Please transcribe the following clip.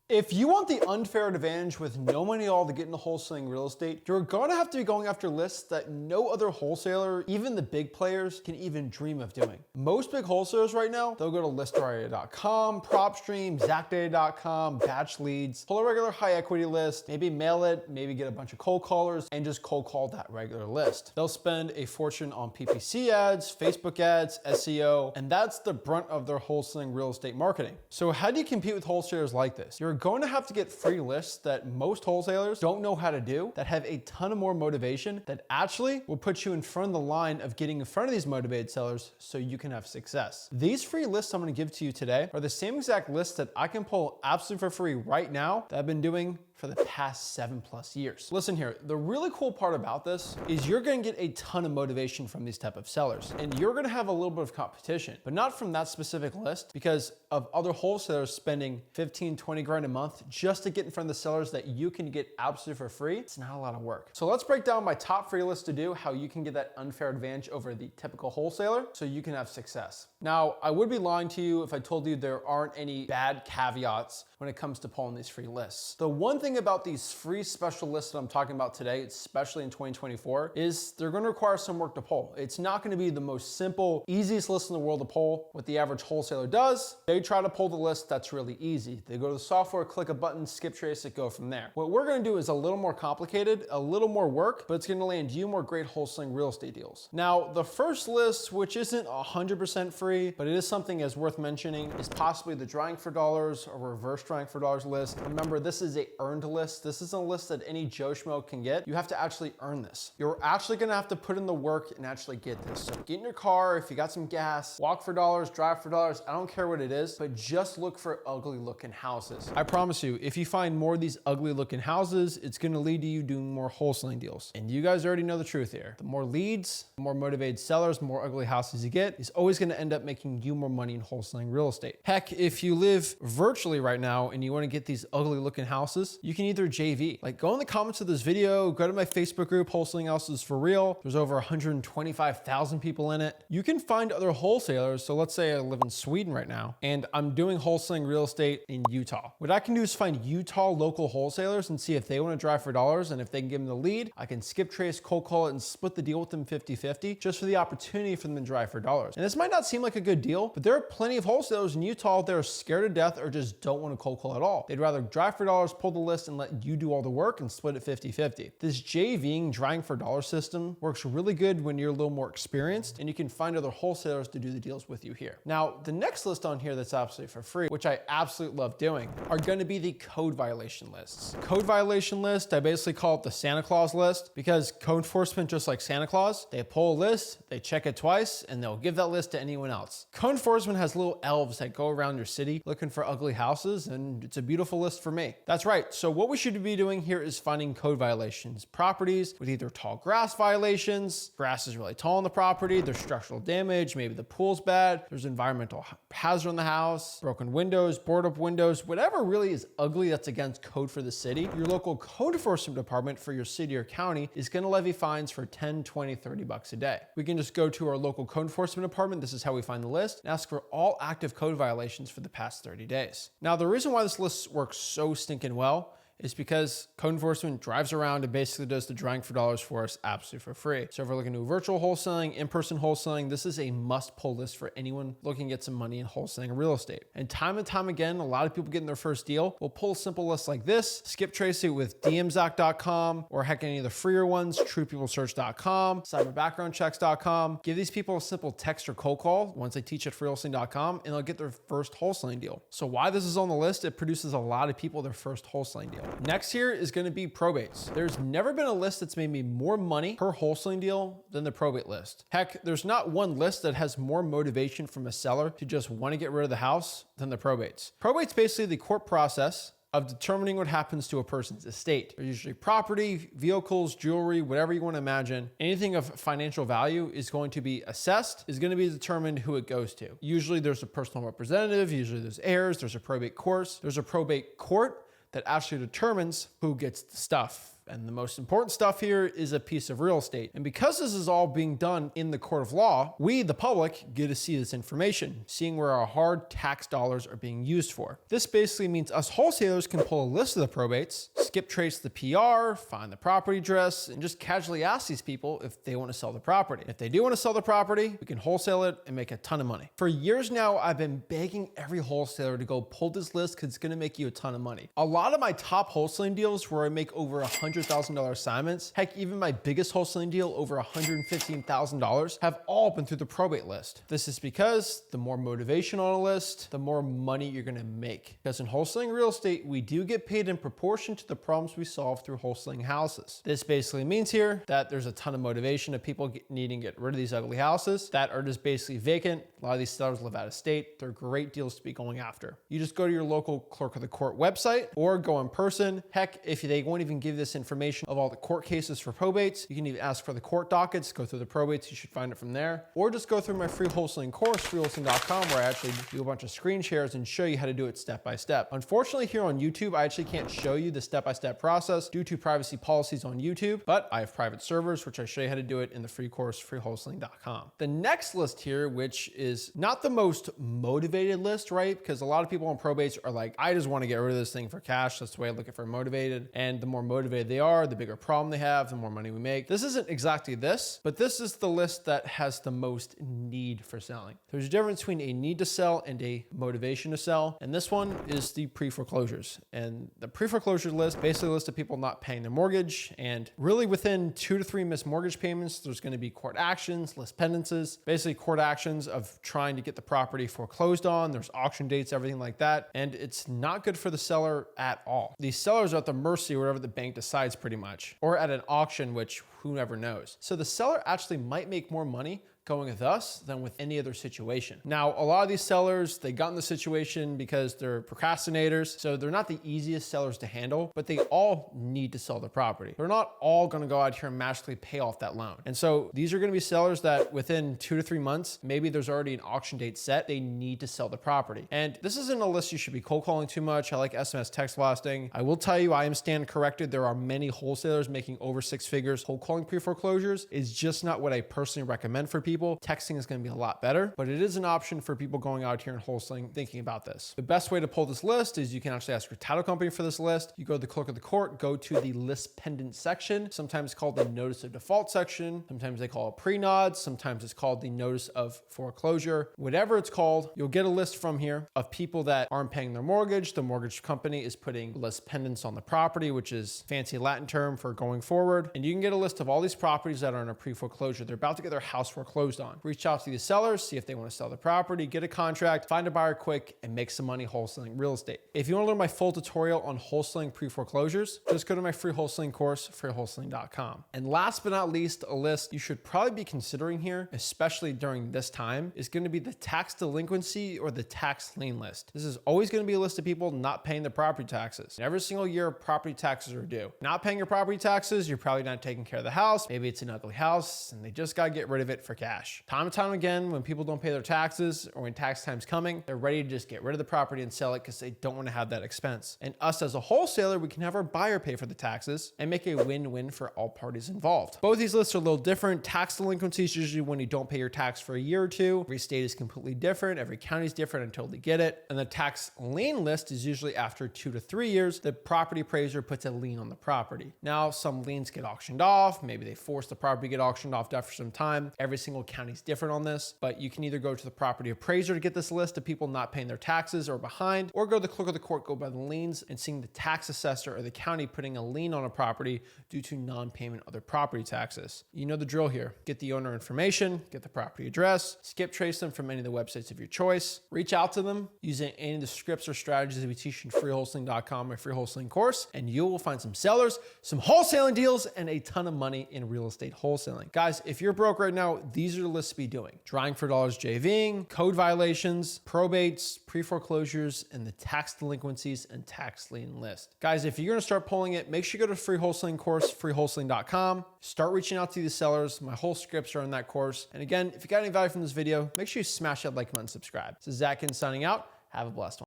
If you want the unfair advantage with no money at all to get into wholesaling real estate, you're going to have to be going after lists that no other wholesaler, even the big players, can even dream of doing. Most big wholesalers right now, they'll go to listarea.com, PropStream, ZachData.com, batch leads, pull a regular high equity list, maybe mail it, maybe get a bunch of cold callers, and just cold call that regular list. They'll spend a fortune on PPC ads, Facebook ads, SEO, and that's the brunt of their wholesaling real estate marketing. So how do you compete with wholesalers like this? You're going to have to get free lists that most wholesalers don't know how to do, that have a ton of more motivation, that actually will put you in front of the line of getting in front of these motivated sellers so you can have success. These free lists I'm going to give to you today are the same exact lists that I can pull absolutely for free right now that I've been doing for the past 7+ years. Listen here, the really cool part about this is you're gonna get a ton of motivation from these type of sellers, and you're gonna have a little bit of competition, but not from that specific list because of other wholesalers spending 15, 20 grand a month just to get in front of the sellers that you can get absolutely for free. It's not a lot of work. So let's break down my top free list to do, how you can get that unfair advantage over the typical wholesaler so you can have success. Now, I would be lying to you if I told you there aren't any bad caveats when it comes to pulling these free lists. The one thing about these free special lists that I'm talking about today, especially in 2024, is they're going to require some work to pull. It's not going to be the most simple, easiest list in the world to pull. What the average wholesaler does, they try to pull the list that's really easy. They go to the software, click a button, skip trace it, go from there. What we're going to do is a little more complicated, a little more work, but it's going to land you more great wholesaling real estate deals. Now, the first list, which isn't 100% free, but it is something as worth mentioning, is possibly the drawing for dollars or reverse drawing for dollars list. Remember, this is a earned list. This isn't a list that any Joe Schmo can get. You have to actually earn this. You're actually gonna have to put in the work and actually get this. So get in your car, if you got some gas, walk for dollars, drive for dollars, I don't care what it is, but just look for ugly looking houses. I promise you, if you find more of these ugly looking houses, it's gonna lead to you doing more wholesaling deals. And you guys already know the truth here. The more leads, the more motivated sellers, the more ugly houses you get, is always gonna end up making you more money in wholesaling real estate. Heck, if you live virtually right now and you wanna get these ugly looking houses, you can either JV. Like, go in the comments of this video, go to my Facebook group, Wholesaling Houses for Real. There's over 125,000 people in it. You can find other wholesalers. So let's say I live in Sweden right now, and I'm doing wholesaling real estate in Utah. What I can do is find Utah local wholesalers and see if they want to drive for dollars, and if they can give them the lead, I can skip trace, cold call it, and split the deal with them 50-50, just for the opportunity for them to drive for dollars. And this might not seem like a good deal, but there are plenty of wholesalers in Utah that are scared to death or just don't want to cold call at all. They'd rather drive for dollars, pull the list, and let you do all the work and split it 50-50. This JVing, drawing for dollar system, works really good when you're a little more experienced and you can find other wholesalers to do the deals with you here. Now, the next list on here that's absolutely for free, which I absolutely love doing, are going to be the code violation lists. Code violation list, I basically call it the Santa Claus list, because code enforcement, just like Santa Claus, they pull a list, they check it twice, and they'll give that list to anyone else. Code enforcement has little elves that go around your city looking for ugly houses, and it's a beautiful list for me. That's right. So what we should be doing here is finding code violations, properties with either tall grass violations, grass is really tall on the property, there's structural damage, maybe the pool's bad, there's environmental hazard on the house, broken windows, board up windows, whatever really is ugly that's against code for the city. Your local code enforcement department for your city or county is going to levy fines for 10, 20, 30 bucks a day. We can just go to our local code enforcement department. This is how we find the list, and ask for all active code violations for the past 30 days. Now, the reason why this list works so stinking well is because code enforcement drives around and basically does the drawing for dollars for us absolutely for free. So if we're looking to do virtual wholesaling, in-person wholesaling, this is a must-pull list for anyone looking to get some money in wholesaling real estate. And time again, a lot of people getting their first deal will pull a simple list like this, skip trace it with dmzac.com, or heck, any of the freer ones, truepeoplesearch.com, cyberbackgroundchecks.com. Give these people a simple text or cold call once they teach at freewholesaling.com, and they'll get their first wholesaling deal. So why this is on the list, it produces a lot of people their first wholesaling deal. Next here is going to be probates. There's never been a list that's made me more money per wholesaling deal than the probate list. Heck, there's not one list that has more motivation from a seller to just want to get rid of the house than the probates. Probate's basically the court process of determining what happens to a person's estate. They're usually property, vehicles, jewelry, whatever you want to imagine. Anything of financial value is going to be assessed, is going to be determined who it goes to. Usually there's a personal representative, usually there's heirs, there's a probate court, that actually determines who gets the stuff. And the most important stuff here is a piece of real estate. And because this is all being done in the court of law, we, the public, get to see this information, seeing where our hard tax dollars are being used for. This basically means us wholesalers can pull a list of the probates, skip trace the PR, find the property address, and just casually ask these people if they want to sell the property. If they do want to sell the property, we can wholesale it and make a ton of money. For years now, I've been begging every wholesaler to go pull this list because it's going to make you a ton of money. A lot of my top wholesaling deals where I make over $100,000 assignments, heck, even my biggest wholesaling deal over $115,000 have all been through the probate list. This is because the more motivation on a list, the more money you're going to make. Because in wholesaling real estate, we do get paid in proportion to the problems we solve through wholesaling houses. This basically means here that there's a ton of motivation of people needing to get rid of these ugly houses that are just basically vacant. A lot of these sellers live out of state. They're great deals to be going after. You just go to your local clerk of the court website or go in person. Heck, if they won't even give this information of all the court cases for probates, you can even ask for the court dockets, go through the probates, you should find it from there. Or just go through my free wholesaling course, freewholesaling.com, where I actually do a bunch of screen shares and show you how to do it step by step. Unfortunately, here on YouTube, I actually can't show you the step-by-step process due to privacy policies on YouTube, but I have private servers, which I show you how to do it in the free course, freewholesaling.com. The next list here, which is not the most motivated list, right? Because a lot of people on probates are like, I just want to get rid of this thing for cash. That's the way I look at for motivated. And the more motivated they are, the bigger problem they have, the more money we make. This isn't exactly this, but this is the list that has the most need for selling. There's a difference between a need to sell and a motivation to sell. And this one is the pre-foreclosures. And the pre-foreclosure list basically lists of people not paying their mortgage. And really within 2 to 3 missed mortgage payments, there's going to be court actions, list pendences, basically court actions of trying to get the property foreclosed on. There's auction dates, everything like that. And it's not good for the seller at all. These sellers are at the mercy of whatever the bank decides pretty much, or at an auction, which who never knows. So the seller actually might make more money going with us than with any other situation. Now, a lot of these sellers, they got in the situation because they're procrastinators. So they're not the easiest sellers to handle, but they all need to sell the property. They're not all gonna go out here and magically pay off that loan. And so these are gonna be sellers that within 2 to 3 months, maybe there's already an auction date set, they need to sell the property. And this isn't a list you should be cold calling too much. I like SMS text blasting. I will tell you, I am stand corrected. There are many wholesalers making over 6 figures. Cold calling pre-foreclosures is just not what I personally recommend for people. Texting is going to be a lot better, but it is an option for people going out here and wholesaling thinking about this. The best way to pull this list is you can actually ask your title company for this list. You go to the clerk of the court, go to the list pendant section, sometimes called the notice of default section. Sometimes they call it pre-nod. Sometimes it's called the notice of foreclosure. Whatever it's called, you'll get a list from here of people that aren't paying their mortgage. The mortgage company is putting list pendants on the property, which is fancy Latin term for going forward. And you can get a list of all these properties that are in a pre-foreclosure. They're about to get their house foreclosed on. Reach out to the sellers, see if they want to sell the property, get a contract, find a buyer quick, and make some money wholesaling real estate. If you want to learn my full tutorial on wholesaling pre-foreclosures, just go to my free wholesaling course, freewholesaling.com. And last but not least, a list you should probably be considering here, especially during this time, is going to be the tax delinquency or the tax lien list. This is always going to be a list of people not paying their property taxes. And every single year, property taxes are due. Not paying your property taxes, you're probably not taking care of the house. Maybe it's an ugly house and they just got to get rid of it for cash. Time and time again, when people don't pay their taxes or when tax time's coming, they're ready to just get rid of the property and sell it because they don't want to have that expense. And us as a wholesaler, we can have our buyer pay for the taxes and make a win-win for all parties involved. Both these lists are a little different. Tax delinquency is usually when you don't pay your tax for a year or two. Every state is completely different. Every county is different. I totally get it. And the tax lien list is usually after 2 to 3 years, the property appraiser puts a lien on the property. Now, some liens get auctioned off. Maybe they force the property to get auctioned off after some time. Every single county is different on this, but you can either go to the property appraiser to get this list of people not paying their taxes or behind, or go to the clerk of the court, go by the liens and seeing the tax assessor or the county putting a lien on a property due to non-payment of their property taxes. You know the drill here. Get the owner information, get the property address, skip trace them from any of the websites of your choice, reach out to them using any of the scripts or strategies that we teach in freewholesaling.com, my free wholesaling course, and you will find some sellers, some wholesaling deals, and a ton of money in real estate wholesaling. Guys, if you're broke right now, these are the lists to be doing. Drawing for dollars JVing, code violations, probates, pre-foreclosures, and the tax delinquencies and tax lien list. Guys, if you're gonna start pulling it, make sure you go to free wholesaling course, freewholesaling.com. Start reaching out to these sellers. My whole scripts are in that course. And again, if you got any value from this video, make sure you smash that like, comment, and subscribe. This is Zach Ginn signing out. Have a blessed one.